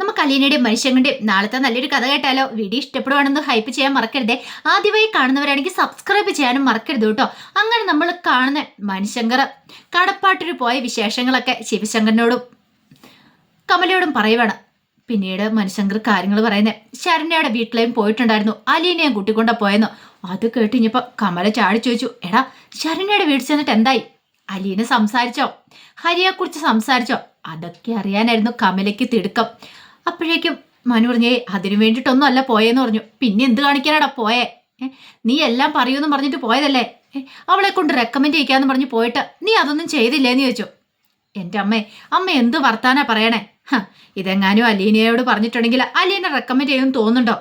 നമുക്ക് അലീനയുടെയും മനുഷ്യങ്ങളുടെയും നാളത്തെ നല്ലൊരു കഥ കേട്ടാലോ? വീഡിയോ ഇഷ്ടപ്പെടുവാണെന്ന് ഹൈപ്പ് ചെയ്യാൻ മറക്കരുതേ. ആദ്യമായി കാണുന്നവരാണെങ്കിൽ സബ്സ്ക്രൈബ് ചെയ്യാനും മറക്കരുത് കേട്ടോ. അങ്ങനെ നമ്മൾ കാണുന്ന മനുഷ്യങ്കർ കടപ്പാട്ടൂർ പോയ വിശേഷങ്ങളൊക്കെ ശിവശങ്കരനോടും കമലയോടും പറയുവാണ്. പിന്നീട് മനുഷ്യങ്കർ കാര്യങ്ങൾ പറയുന്നത് ശരണ്യയുടെ വീട്ടിലേയും പോയിട്ടുണ്ടായിരുന്നു, അലീനയും കൂട്ടിക്കൊണ്ടാ പോയെന്നു. അത് കേട്ട് ഇനിയിപ്പോൾ കമല ചാടി ചോദിച്ചു, എടാ ശരണ്യയുടെ വീട്ടിൽ ചെന്നിട്ട് എന്തായി? അലീന സംസാരിച്ചോ? ഹരിയെക്കുറിച്ച് സംസാരിച്ചോ? അതൊക്കെ അറിയാനായിരുന്നു കമലയ്ക്ക് തിടുക്കം. അപ്പോഴേക്കും മനു പറഞ്ഞേ അതിനു വേണ്ടിയിട്ടൊന്നും അല്ല പോയെന്ന് പറഞ്ഞു. പിന്നെ എന്ത് കാണിക്കാനാടാ പോയേ? നീ എല്ലാം പറയൂന്ന് പറഞ്ഞിട്ട് പോയതല്ലേ? അവളെ കൊണ്ട് റെക്കമെൻഡ് ചെയ്യിക്കാന്ന് പറഞ്ഞു പോയിട്ട് നീ അതൊന്നും ചെയ്തില്ലേന്ന് ചോദിച്ചു. എൻ്റെ അമ്മ എന്ത് വർത്താനാ പറയണേ? ഇതെങ്ങാനും അലീനയോട് പറഞ്ഞിട്ടുണ്ടെങ്കിൽ അലീന റെക്കമെൻഡ് ചെയ്യുമെന്ന് തോന്നുന്നുണ്ടോ?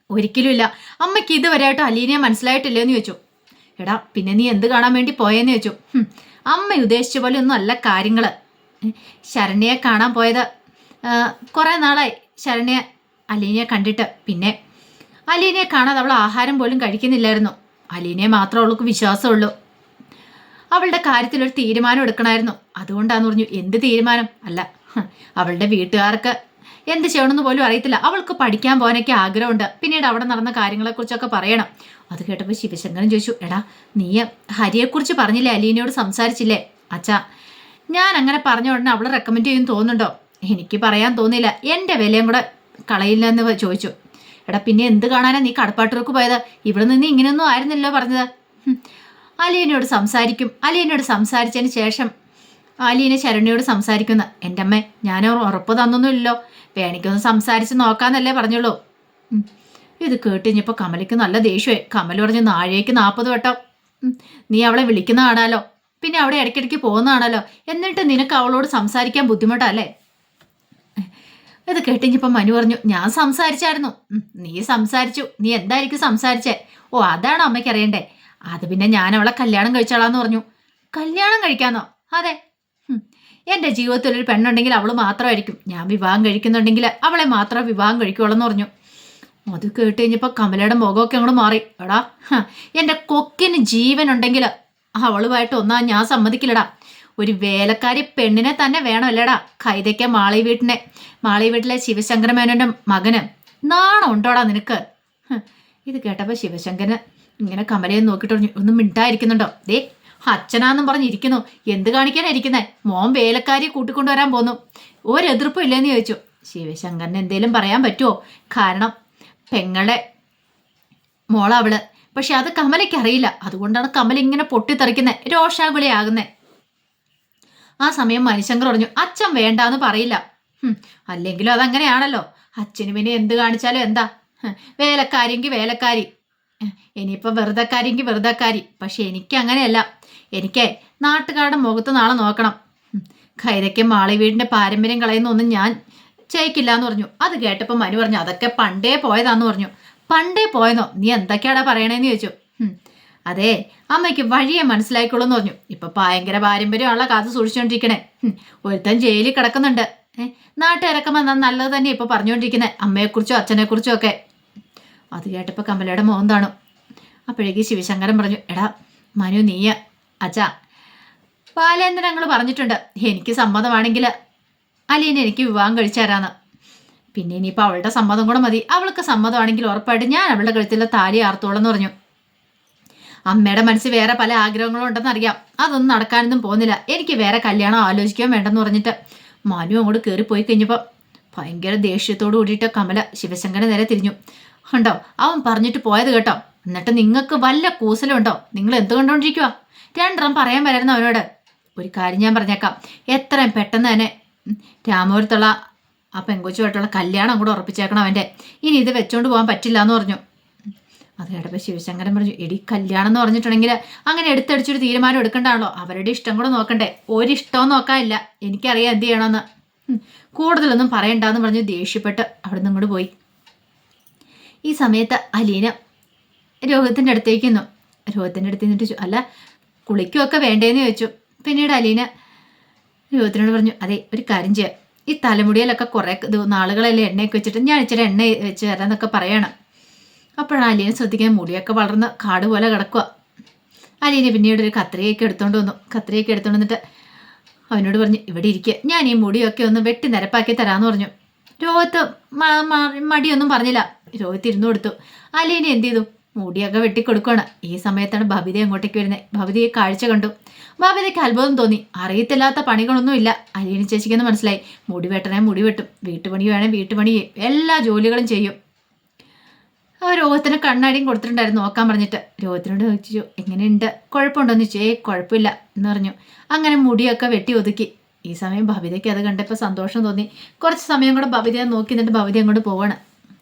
ഒരിക്കലും ഇല്ല. അമ്മയ്ക്ക് ഇതുവരെയായിട്ടും അലീനയെ മനസ്സിലായിട്ടില്ലേന്ന് ചോദിച്ചു. എടാ പിന്നെ നീ എന്ത് കാണാൻ വേണ്ടി പോയെന്ന് ചോദിച്ചു. അമ്മ ഉദ്ദേശിച്ച പോലെ ഒന്നും അല്ല കാര്യങ്ങൾ. ശരണ്യയെ കാണാൻ പോയത് കുറേ നാളായി ശരണ്യ അലീനയെ കണ്ടിട്ട്. പിന്നെ അലീനയെ കാണാതെ അവൾ ആഹാരം പോലും കഴിക്കുന്നില്ലായിരുന്നു. അലീനയെ മാത്രമേ അവൾക്ക് വിശ്വാസമുള്ളൂ. അവളുടെ കാര്യത്തിലൊരു തീരുമാനം എടുക്കണമായിരുന്നു. അതുകൊണ്ടാന്ന് പറഞ്ഞു. എന്ത് തീരുമാനം? അല്ല, അവളുടെ വീട്ടുകാർക്ക് എന്ത് ചെയ്യണമെന്ന് പോലും അറിയത്തില്ല. അവൾക്ക് പഠിക്കാൻ പോകാനൊക്കെ ആഗ്രഹമുണ്ട്. പിന്നീട് അവിടെ നടന്ന കാര്യങ്ങളെക്കുറിച്ചൊക്കെ പറയണം. അത് കേട്ടപ്പോൾ ശിവശങ്കരൻ ചോദിച്ചു, എടാ നീ ഹരിയെക്കുറിച്ച് പറഞ്ഞില്ലേ? അലീനയോട് സംസാരിച്ചില്ലേ? അച്ഛാ ഞാൻ അങ്ങനെ പറഞ്ഞ ഉടനെ അവളെ റെക്കമെൻഡ് ചെയ്യുമെന്ന് തോന്നുന്നുണ്ടോ? എനിക്ക് പറയാൻ തോന്നിയില്ല. എൻ്റെ വിലയും കൂടെ കളയില്ലെന്ന് ചോദിച്ചു. എടാ പിന്നെ എന്ത് കാണാനാ നീ കടപ്പാട്ടൂർക്ക് പോയത്? ഇവിടെ നിന്ന് ഇങ്ങനെയൊന്നും ആയിരുന്നല്ലോ പറഞ്ഞത്. അലീനയോട് സംസാരിക്കും. അലീനയോട് സംസാരിച്ചതിന് ശേഷം അലീന ശരണ്യയോട് സംസാരിക്കുന്ന. എൻ്റെ അമ്മേ ഞാൻ ഉറപ്പ് തന്നൊന്നുമില്ലല്ലോ. വേണിക്കൊന്ന് സംസാരിച്ച് നോക്കാന്നല്ലേ പറഞ്ഞുള്ളൂ. ഇത് കേട്ടുകഴിഞ്ഞപ്പോൾ കമലയ്ക്ക് നല്ല ദേഷ്യമായി. കമൽ പറഞ്ഞു, നാഴേക്ക് 40 വട്ടം നീ അവളെ വിളിക്കുന്ന കാണാലോ, പിന്നെ അവിടെ ഇടയ്ക്കിടയ്ക്ക് പോകുന്നതാണല്ലോ, എന്നിട്ട് നിനക്ക് അവളോട് സംസാരിക്കാൻ ബുദ്ധിമുട്ടല്ലേ? ഇത് കേട്ടിഞ്ഞപ്പോൾ മനു പറഞ്ഞു, ഞാൻ സംസാരിച്ചായിരുന്നു. നീ സംസാരിച്ചു. നീ എന്തായിരിക്കും സംസാരിച്ചേ? ഓ അതാണ് അമ്മയ്ക്ക് അറിയണ്ടേ. അത് പിന്നെ ഞാൻ അവളെ കല്യാണം കഴിച്ചോളാന്ന് പറഞ്ഞു. കല്യാണം കഴിക്കാന്നോ? അതെ. എൻ്റെ ജീവിതത്തിൽ ഒരു പെണ്ണുണ്ടെങ്കിൽ അവൾ മാത്രമായിരിക്കും. ഞാൻ വിവാഹം കഴിക്കുന്നുണ്ടെങ്കിൽ അവളെ മാത്രമേ വിവാഹം കഴിക്കുള്ളൂ പറഞ്ഞു. അത് കേട്ട് കഴിഞ്ഞപ്പോൾ കമലയുടെ മുഖമൊക്കെ അങ്ങോട്ട് മാറി. എടാ എൻ്റെ കൊക്കിന് ജീവനുണ്ടെങ്കിൽ അവളുമായിട്ട് ഒന്നാ ഞാൻ സമ്മതിക്കില്ലടാ. ഒരു വേലക്കാരി പെണ്ണിനെ തന്നെ വേണമല്ലേടാ കൈതയ്ക്ക മാളി വീട്ടിലെ ശിവശങ്കരമേനോൻ്റെ മകന്. നാണം ഉണ്ടോടാ നിനക്ക്? ഇത് കേട്ടപ്പോൾ ശിവശങ്കരന് ഇങ്ങനെ കമലയെ നോക്കിയിട്ട് പറഞ്ഞു, ഒന്നും മിണ്ടായിരിക്കുന്നുണ്ടോ? ദേ അച്ഛനാന്നും പറഞ്ഞിരിക്കുന്നു. എന്ത് കാണിക്കാനായിരിക്കുന്നേ? മോൻ വേലക്കാരി കൂട്ടിക്കൊണ്ടുവരാൻ പോന്നു. ഒരെതിർപ്പും ഇല്ലേന്ന് ചോദിച്ചു. ശിവശങ്കരന് എന്തേലും പറയാൻ പറ്റുമോ? കാരണം പെങ്ങളുടെ മോളവള്. പക്ഷെ അത് കമലയ്ക്ക് അറിയില്ല. അതുകൊണ്ടാണ് കമല ഇങ്ങനെ പൊട്ടിത്തെറിക്കുന്നത്, രോഷാകുലയാകുന്നേ. ആ സമയം മണിശങ്കർ പറഞ്ഞു, അച്ഛൻ വേണ്ടാന്ന് പറയില്ല. അല്ലെങ്കിലും അതങ്ങനെയാണല്ലോ. അച്ഛന് പിന്നെ എന്ത് കാണിച്ചാലും എന്താ? വേലക്കാരിയെങ്കിൽ വേലക്കാരി, ഇനിയിപ്പോൾ വെറുതെക്കാരിയെങ്കിൽ വെറുതെക്കാരി. പക്ഷെ എനിക്ക് അങ്ങനെയല്ല. എനിക്ക് നാട്ടുകാരുടെ മുഖത്ത് നാളെ നോക്കണം. കൈതയ്ക്ക് മാളി വീടിൻ്റെ പാരമ്പര്യം കളയുന്നൊന്നും ഞാൻ ചെയ്യിക്കില്ല എന്ന് പറഞ്ഞു. അത് കേട്ടപ്പോൾ മനു പറഞ്ഞു, അതൊക്കെ പണ്ടേ പോയതാന്ന് പറഞ്ഞു. പണ്ടേ പോയെന്നോ? നീ എന്തൊക്കെയാടാ പറയണേന്ന് ചോദിച്ചു. അതെ അമ്മയ്ക്ക് വഴിയെ മനസ്സിലായിക്കോളൂ എന്ന് പറഞ്ഞു. ഇപ്പൊ ഭയങ്കര പാരമ്പര്യമുള്ള കാത്ത് സൂക്ഷിച്ചുകൊണ്ടിരിക്കണേ. ഒരുത്തൻ ജയിലിൽ കിടക്കുന്നുണ്ട്. നാട്ടുകാരൊക്കെ നല്ലത് തന്നെ ഇപ്പൊ പറഞ്ഞുകൊണ്ടിരിക്കുന്നത്, അമ്മയെക്കുറിച്ചോ അച്ഛനെക്കുറിച്ചോ ഒക്കെ. അത് കേട്ടപ്പോൾ കമലയുടെ മോൻ താണു. അപ്പോഴേക്ക് ശിവശങ്കരൻ പറഞ്ഞു, എടാ മനു നീയ അച്ഛാ ബാലേന്ദ്രങ്ങൾ പറഞ്ഞിട്ടുണ്ട് എനിക്ക് സമ്മതമാണെങ്കിൽ അലീന എനിക്ക് വിവാഹം കഴിച്ചു തരാന്ന്. പിന്നെ ഇനിയിപ്പോൾ അവളുടെ സമ്മതം കൂടെ മതി. അവൾക്ക് സമ്മതമാണെങ്കിൽ ഉറപ്പായിട്ട് ഞാൻ അവളുടെ കഴുത്തിലെ താലി ആർത്തോളെന്ന് പറഞ്ഞു. അമ്മയുടെ മനസ്സിൽ വേറെ പല ആഗ്രഹങ്ങളും ഉണ്ടെന്ന് അറിയാം. അതൊന്നും നടക്കാനൊന്നും പോകുന്നില്ല. എനിക്ക് വേറെ കല്യാണം ആലോചിക്കാൻ വേണ്ടെന്ന് പറഞ്ഞിട്ട് മനു അങ്ങോട്ട് കയറിപ്പോയി കഴിഞ്ഞപ്പോൾ ഭയങ്കര ദേഷ്യത്തോട് കൂടിയിട്ട് കമല ശിവശങ്കരനെ നേരെ തിരിഞ്ഞു. ഉണ്ടോ അവൻ പറഞ്ഞിട്ട് പോയത് കേട്ടോ? എന്നിട്ട് നിങ്ങൾക്ക് വല്ല കൂസലുണ്ടോ? നിങ്ങൾ എന്ത് കണ്ടുകൊണ്ടിരിക്കുക? രണ്ടെണ്ണം പറയാൻ വരായിരുന്നു അവനോട്. ഒരു കാര്യം ഞാൻ പറഞ്ഞേക്കാം, എത്രയും പെട്ടെന്ന് തന്നെ രാമപുരത്തുള്ള ആ പെങ്കൊച്ചുമായിട്ടുള്ള കല്യാണം കൂടെ ഉറപ്പിച്ചേക്കണം അവൻ്റെ. ഇനി ഇത് വെച്ചോണ്ട് പോകാൻ പറ്റില്ല എന്ന് പറഞ്ഞു. അത് കേട്ടപ്പോൾ ശിവശങ്കരൻ പറഞ്ഞു, എടി കല്യാണം എന്ന് പറഞ്ഞിട്ടുണ്ടെങ്കിൽ അങ്ങനെ എടുത്തടിച്ചൊരു തീരുമാനം എടുക്കണ്ടാണല്ലോ, അവരുടെ ഇഷ്ടം കൂടെ നോക്കണ്ടേ? ഒരിഷ്ടവും നോക്കാനില്ല. എനിക്കറിയാം എന്ത് ചെയ്യണമെന്ന്. കൂടുതലൊന്നും പറയണ്ടെന്ന് പറഞ്ഞ് ദേഷ്യപ്പെട്ട് അവിടെ നിന്ന് ഇങ്ങോട്ട് പോയി. ഈ സമയത്ത് അലീന രോഹിത്തിൻ്റെ അടുത്തേക്കുന്നു. രോഹിത്തിൻ്റെ അടുത്ത് നിന്നിട്ട് അല്ല കുളിക്കുമൊക്കെ വേണ്ടേന്ന് ചോദിച്ചു. പിന്നീട് അലീന രോഹിത്തിനോട് പറഞ്ഞു, അതെ ഒരു കാര്യം ചെയ്യാം, ഈ തലമുടിയിലൊക്കെ കുറേ നാളുകളല്ലേ എണ്ണയൊക്കെ വെച്ചിട്ട് ഞാൻ ഇച്ചിരി എണ്ണ വെച്ച് തരാമെന്നൊക്കെ പറയണം. അപ്പോഴാണ് അലീന ശ്രദ്ധിക്കാൻ മുടിയൊക്കെ വളർന്ന് കാട് പോലെ കിടക്കുക. അലീന പിന്നീട് ഒരു കത്രികയൊക്കെ എടുത്തുകൊണ്ട് വന്നു. കത്രികയൊക്കെ എടുത്തുകൊണ്ട് വന്നിട്ട് അവനോട് പറഞ്ഞു, ഇവിടെ ഇരിക്കുക, ഞാൻ ഈ മുടിയൊക്കെ ഒന്ന് വെട്ടി നിരപ്പാക്കി തരാമെന്ന് പറഞ്ഞു. രോഹിത്ത് മടിയൊന്നും പറഞ്ഞില്ല. രോഹിത്ത് ഇരുന്നു കൊടുത്തു. അലീന എന്ത് ചെയ്തു? മുടിയൊക്കെ വെട്ടിക്കൊടുക്കുകയാണ്. ഈ സമയത്താണ് ബബിത അങ്ങോട്ടേക്ക് വരുന്നത്. ബബിതയെ കാഴ്ച കണ്ടു. ബബിതയ്ക്ക് അത്ഭുതം തോന്നി. അറിയത്തില്ലാത്ത പണികളൊന്നുമില്ല അലീന ചേച്ചിക്കെന്ന് മനസ്സിലായി. മുടി വെട്ടണേ മുടി വെട്ടും, വീട്ടുപണി വേണേ വീട്ടുപണി ചെയ്യും, എല്ലാ ജോലികളും ചെയ്യും. രോഹത്തിന് കണ്ണാടിയും കൊടുത്തിട്ടുണ്ടായിരുന്നു നോക്കാൻ പറഞ്ഞിട്ട്. രോഹത്തിനോട് ചോദിച്ചു എങ്ങനെയുണ്ട്, കുഴപ്പമുണ്ടോന്ന് ചോദിച്ചു. കുഴപ്പമില്ല എന്ന് പറഞ്ഞു. അങ്ങനെ മുടിയൊക്കെ വെട്ടി ഒതുക്കി. ഈ സമയം ബബിതയ്ക്ക് അത് കണ്ടപ്പോൾ സന്തോഷം തോന്നി. കുറച്ച് സമയം കൂടെ ബബിതയെ നോക്കി നിന്നിട്ട് ബബിത അങ്ങോട്ട് പോവാണ്.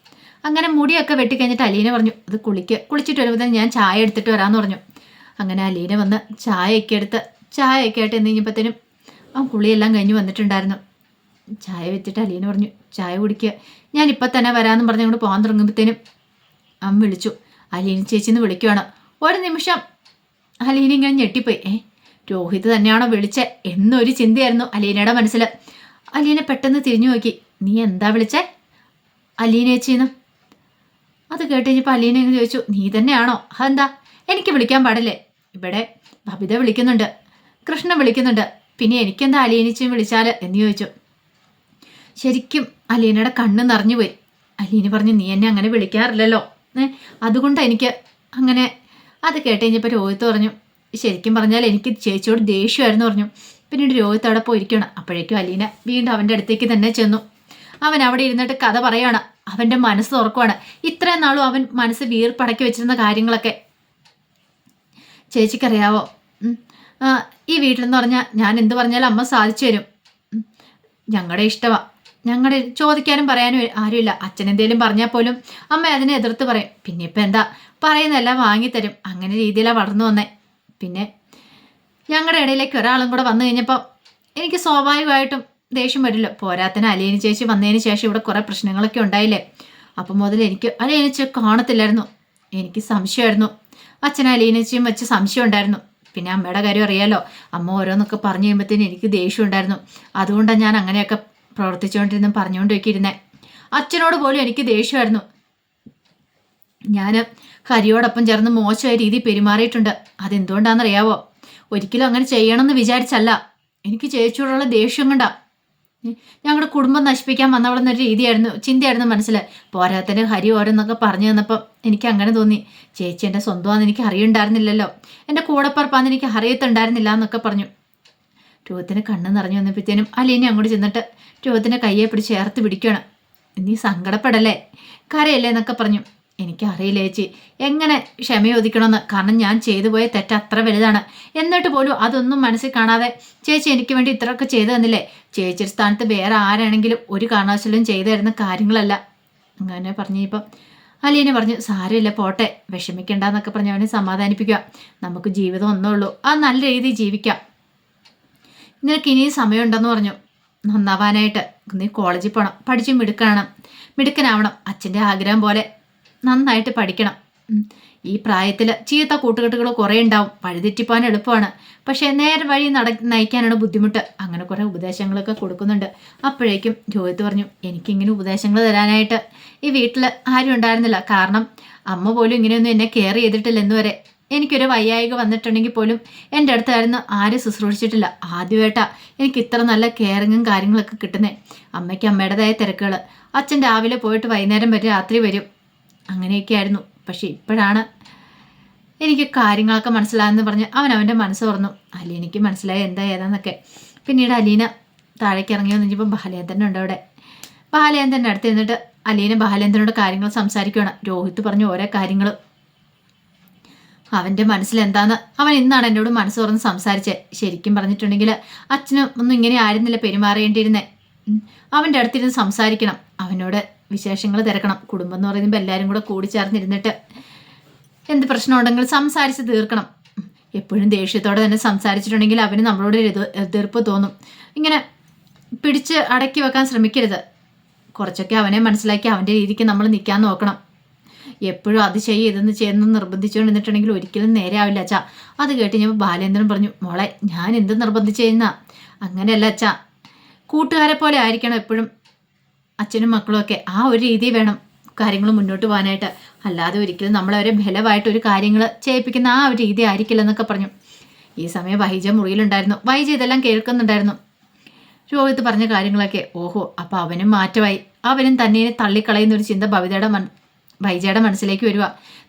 അങ്ങനെ മുടിയൊക്കെ വെട്ടിക്കഴിഞ്ഞിട്ട് അലീന പറഞ്ഞു അത് കുളിച്ചിട്ട് വരുമ്പോൾ ഞാൻ ചായ എടുത്തിട്ട് വരാമെന്ന് പറഞ്ഞു. അങ്ങനെ അലീന വന്ന് ചായയൊക്കെ ആയിട്ട് എന്ന് കഴിഞ്ഞപ്പോഴത്തേനും ആ കുളിയെല്ലാം കഴിഞ്ഞ് വന്നിട്ടുണ്ടായിരുന്നു. ചായ വെച്ചിട്ട് അലീന പറഞ്ഞു ചായ കുടിക്കുക, ഞാനിപ്പോൾ തന്നെ വരാമെന്ന് പറഞ്ഞ് അങ്ങോട്ട് പോകാൻ തുടങ്ങുമ്പോഴത്തേനും അമ്മ വിളിച്ചു. അലീന ചേച്ചിന്ന് വിളിക്കുവാണ്. ഒരു നിമിഷം അലീന ഇങ്ങനെ ഞെട്ടിപ്പോയി. രോഹിത് തന്നെയാണോ വിളിച്ചേ എന്നൊരു ചിന്തയായിരുന്നു അലീനയുടെ മനസ്സിൽ. അലീന പെട്ടെന്ന് തിരിഞ്ഞു നോക്കി. നീ എന്താ വിളിച്ചേ? അലീന ചേച്ചിന്ന്. അത് കേട്ട് കഴിഞ്ഞപ്പോൾ അലീന എന്ന് ചോദിച്ചു നീ തന്നെയാണോ? അതെന്താ എനിക്ക് വിളിക്കാൻ പാടില്ലേ? ഇവിടെ ബബിത വിളിക്കുന്നുണ്ട്, കൃഷ്ണ വിളിക്കുന്നുണ്ട്, പിന്നെ എനിക്കെന്താ അലീനച്ചും വിളിച്ചാൽ എന്ന് ചോദിച്ചു. ശരിക്കും അലീനയുടെ കണ്ണ് നിറഞ്ഞുപോയി. അലീന പറഞ്ഞു നീ എന്നെ അങ്ങനെ വിളിക്കാറില്ലല്ലോ, അതുകൊണ്ടാണ് എനിക്ക് അങ്ങനെ. അത് കേട്ട് കഴിഞ്ഞപ്പോൾ രോഹിത്ത് പറഞ്ഞു ശരിക്കും പറഞ്ഞാൽ എനിക്ക് ചേച്ചിയോട് ദേഷ്യമായിരുന്നു പറഞ്ഞു. പിന്നീട് രോഹിത്ത് അവിടെ പോയിരിക്കണം. അപ്പോഴേക്കും അലീന വീണ്ടും അവൻ്റെ അടുത്തേക്ക് തന്നെ ചെന്നു. അവൻ അവിടെ ഇരുന്നിട്ട് കഥ പറയാണ്. അവൻ്റെ മനസ്സ് തുറക്കുവാണ്. ഇത്രയും നാളും അവൻ മനസ്സ് വീർപ്പടക്കി വെച്ചിരുന്ന കാര്യങ്ങളൊക്കെ ചേച്ചിക്കറിയാവോ? ഈ വീട്ടിലെന്ന് പറഞ്ഞാൽ ഞാൻ എന്ത് പറഞ്ഞാലും അമ്മ സാധിച്ചു തരും. ഞങ്ങളുടെ ഇഷ്ടമാണ്, ഞങ്ങളുടെ ചോദിക്കാനും പറയാനും ആരുമില്ല. അച്ഛൻ എന്തേലും പറഞ്ഞാൽ പോലും അമ്മ അതിനെ എതിർത്ത് പറയും. പിന്നെ ഇപ്പം എന്താ പറയുന്നതെല്ലാം വാങ്ങിത്തരും. അങ്ങനെ രീതിയിലാണ് വളർന്നു വന്നേ. പിന്നെ ഞങ്ങളുടെ ഇടയിലേക്ക് ഒരാളും കൂടെ വന്നു കഴിഞ്ഞപ്പോൾ എനിക്ക് സ്വാഭാവികമായിട്ടും ദേഷ്യം വരില്ല. പോരാത്തിന് അലീന ചേച്ചി വന്നതിന് ശേഷം ഇവിടെ കുറേ പ്രശ്നങ്ങളൊക്കെ ഉണ്ടായില്ലേ. അപ്പം മുതൽ എനിക്ക് അലീന ചേച്ചി കാണത്തില്ലായിരുന്നു. എനിക്ക് സംശയമായിരുന്നു. അച്ഛൻ അലീന ചേച്ചിയും വെച്ച് സംശയം ഉണ്ടായിരുന്നു. പിന്നെ അമ്മയുടെ കാര്യം അറിയാലോ, അമ്മ ഓരോന്നൊക്കെ പറഞ്ഞു കഴിയുമ്പോഴത്തേനും എനിക്ക് ദേഷ്യം ഉണ്ടായിരുന്നു. അതുകൊണ്ടാണ് ഞാൻ അങ്ങനെയൊക്കെ പ്രവർത്തിച്ചുകൊണ്ടിരുന്നും പറഞ്ഞുകൊണ്ടൊക്കെ ഇരുന്നേ. അച്ഛനോട് പോലും എനിക്ക് ദേഷ്യമായിരുന്നു. ഞാൻ ഹരിയോടൊപ്പം ചേർന്ന് മോശമായ രീതിയിൽ പെരുമാറിയിട്ടുണ്ട്. അതെന്തുകൊണ്ടാണെന്നറിയാവോ? ഒരിക്കലും അങ്ങനെ ചെയ്യണമെന്ന് വിചാരിച്ചല്ല, എനിക്ക് ചേച്ചിയോടുള്ള ദേഷ്യം കൊണ്ടാ. ഞങ്ങളുടെ കുടുംബം നശിപ്പിക്കാൻ വന്നവളെന്നൊരു ചിന്തയായിരുന്നു മനസ്സിൽ. പോരാത്തന്നെ ഹരി ഓരോന്നൊക്കെ പറഞ്ഞു തന്നപ്പം എനിക്ക് അങ്ങനെ തോന്നി ചേച്ചി എൻ്റെ സ്വന്തമാണെന്ന് എനിക്ക് അറിയുണ്ടായിരുന്നില്ലല്ലോ, എൻ്റെ കൂടെപ്പറപ്പാന്ന് എനിക്ക് അറിയത്തുണ്ടായിരുന്നില്ല എന്നൊക്കെ പറഞ്ഞു. രോഹത്തിന് കണ്ണ് നിറഞ്ഞു വന്നപ്പോഴത്തേനും അലീന അങ്ങോട്ട് ചെന്നിട്ട് രോഹത്തിൻ്റെ കയ്യെ പിടിച്ച് ചേർത്ത് പിടിക്കുകയാണ്. നീ സങ്കടപ്പെടല്ലേ, കരയല്ലേ എന്നൊക്കെ പറഞ്ഞു. എനിക്കറിയില്ല ചേച്ചി എങ്ങനെ ക്ഷമയോദിക്കണമെന്ന്. കാരണം ഞാൻ ചെയ്തു പോയ തെറ്റ് അത്ര വലുതാണ്. എന്നിട്ട് പോലും അതൊന്നും മനസ്സിൽ കാണാതെ ചേച്ചി എനിക്ക് വേണ്ടി ഇത്രയൊക്കെ ചെയ്തു തന്നില്ലേ. ചേച്ചിയുടെ സ്ഥാനത്ത് വേറെ ആരാണെങ്കിലും ഒരു കാരണവശാലും ചെയ്തു തരുന്ന കാര്യങ്ങളല്ല. അങ്ങനെ പറഞ്ഞപ്പം അലീന പറഞ്ഞു സാരമില്ല പോട്ടെ, വിഷമിക്കണ്ടെന്നൊക്കെ പറഞ്ഞ് അവനെ സമാധാനിപ്പിക്കുക. നമുക്ക് ജീവിതം ഒന്നേ ഉള്ളൂ, അത് നല്ല രീതിയിൽ ജീവിക്കാം. നിനക്ക് ഇനിയും സമയമുണ്ടെന്ന് പറഞ്ഞു നന്നാവാനായിട്ട്. നീ കോളേജിൽ പോകണം, പഠിച്ച് മിടുക്കനാവണം. അച്ഛൻ്റെ ആഗ്രഹം പോലെ നന്നായിട്ട് പഠിക്കണം. ഈ പ്രായത്തിൽ ചീത്ത കൂട്ടുകെട്ടുകൾ കുറേ ഉണ്ടാവും. വഴിതെറ്റിപ്പോകാൻ എളുപ്പമാണ്, പക്ഷേ നേരെ വഴി നയിക്കാനാണ് ബുദ്ധിമുട്ട്. അങ്ങനെ കുറേ ഉപദേശങ്ങളൊക്കെ കൊടുക്കുന്നുണ്ട്. അപ്പോഴേക്കും രോഹിത്ത് പറഞ്ഞു എനിക്കിങ്ങനെ ഉപദേശങ്ങൾ തരാനായിട്ട് ഈ വീട്ടിൽ ആരും ഉണ്ടായിരുന്നില്ല. കാരണം അമ്മ പോലും ഇങ്ങനെയൊന്നും എന്നെ കെയർ ചെയ്തിട്ടില്ല എന്നുവരെ. എനിക്കൊരു വയ്യായിക വന്നിട്ടുണ്ടെങ്കിൽ പോലും എൻ്റെ അടുത്തായിരുന്നു ആരും ശുശ്രൂഷിച്ചിട്ടില്ല. ആദ്യമായിട്ടാ എനിക്ക് ഇത്ര നല്ല കെയറിങ്ങും കാര്യങ്ങളൊക്കെ കിട്ടുന്നേ. അമ്മയ്ക്ക് അമ്മയുടേതായ തിരക്കുകൾ, അച്ഛൻ രാവിലെ പോയിട്ട് വൈകുന്നേരം വരെ രാത്രി വരും, അങ്ങനെയൊക്കെ ആയിരുന്നു. പക്ഷെ ഇപ്പോഴാണ് എനിക്ക് കാര്യങ്ങളൊക്കെ മനസ്സിലായെന്ന് പറഞ്ഞ് അവൻ്റെ മനസ്സ് തുറന്നു. അലീനയ്ക്ക് മനസ്സിലായി എന്താ ഏതാന്നൊക്കെ. പിന്നീട് അലീന താഴേക്ക് ഇറങ്ങി വന്നിപ്പോൾ ബാലേന്ദ്രൻ ഉണ്ട് അവിടെ. ബാലേന്ദ്രൻ്റെ അടുത്ത് നിന്നിട്ട് അലീന ബാലേന്ദ്രനോട് കാര്യങ്ങൾ സംസാരിക്കുകയാണ്. രോഹിത്ത് പറഞ്ഞു ഓരോ കാര്യങ്ങൾ അവൻ്റെ മനസ്സിൽ എന്താന്ന്. അവൻ ഇന്നാണ് എന്നോട് മനസ്സ് തുറന്ന് സംസാരിച്ചേ. ശരിക്കും പറഞ്ഞിട്ടുണ്ടെങ്കിൽ അച്ഛനും ഒന്നും ഇങ്ങനെ ആയിരുന്നില്ല പെരുമാറേണ്ടിയിരുന്നേ. അവൻ്റെ അടുത്തിരുന്ന് സംസാരിക്കണം, അവനോട് വിശേഷങ്ങൾ തിരക്കണം. കുടുംബം എന്ന് പറയുമ്പോൾ എല്ലാവരും കൂടെ കൂടിച്ചേർന്നിരുന്നിട്ട് എന്ത് പ്രശ്നം ഉണ്ടെങ്കിലും സംസാരിച്ച് തീർക്കണം. എപ്പോഴും ദേഷ്യത്തോടെ തന്നെ സംസാരിച്ചിട്ടുണ്ടെങ്കിൽ അവന് നമ്മളോട് എതിർപ്പ് തോന്നും. ഇങ്ങനെ പിടിച്ച് അടക്കി വെക്കാൻ ശ്രമിക്കരുത്. കുറച്ചൊക്കെ അവനെ മനസ്സിലാക്കി അവൻ്റെ രീതിക്ക് നമ്മൾ നിൽക്കാൻ നോക്കണം. എപ്പോഴും അത് ഇതെന്ന് ചെയ്യുന്നത് നിർബന്ധിച്ചുകൊണ്ട് നിന്നിട്ടുണ്ടെങ്കിൽ ഒരിക്കലും നേരെ ആവില്ല അച്ഛാ. അത് കേട്ട് ഞാൻ ബാലേന്ദ്രൻ പറഞ്ഞു മോളെ ഞാൻ എന്ത് നിർബന്ധിച്ചു ചെയ്യുന്ന അങ്ങനെയല്ല അച്ഛാ, കൂട്ടുകാരെ പോലെ ആയിരിക്കണം എപ്പോഴും അച്ഛനും മക്കളും ഒക്കെ. ആ ഒരു രീതി വേണം കാര്യങ്ങൾ മുന്നോട്ട് പോകാനായിട്ട്. അല്ലാതെ ഒരിക്കലും നമ്മളവരെ ബലമായിട്ട് ഒരു കാര്യങ്ങൾ ചെയ്യിപ്പിക്കുന്ന ആ ഒരു രീതി ആയിരിക്കില്ല എന്നൊക്കെ പറഞ്ഞു. ഈ സമയം വൈജ മുറിയിലുണ്ടായിരുന്നു. വൈജ ഇതെല്ലാം കേൾക്കുന്നുണ്ടായിരുന്നു. രോഹിത്ത് പറഞ്ഞ കാര്യങ്ങളൊക്കെ. ഓഹോ, അപ്പോൾ അവനും മാറ്റമായി. അവനും തന്നെ തള്ളിക്കളയുന്ന ഒരു ചിന്ത വൈജയുടെ മനസ്സിലേക്ക് വരിക.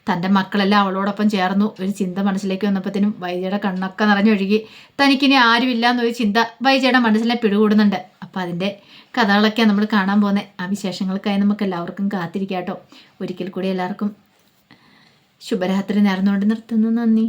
തൻ്റെ മക്കളെല്ലാം അവളോടൊപ്പം ചേർന്നു ഒരു ചിന്ത മനസ്സിലേക്ക് വന്നപ്പോഴത്തേനും വൈജയുടെ കണ്ണൊക്കെ നിറഞ്ഞൊഴുകി. തനിക്കിനി ആരുമില്ല എന്നൊരു ചിന്ത വൈജയുടെ മനസ്സിലെ പിടികൂടുന്നുണ്ട്. അപ്പം അതിൻ്റെ കഥകളൊക്കെയാണ് നമ്മൾ കാണാൻ പോകുന്നത്. ആ വിശേഷങ്ങൾക്കായി നമുക്ക് എല്ലാവർക്കും കാത്തിരിക്കാം കേട്ടോ. ഒരിക്കൽ കൂടി എല്ലാവർക്കും ശുഭരാത്രി നേർന്നുകൊണ്ട് നിർത്തുന്നു. നന്ദി.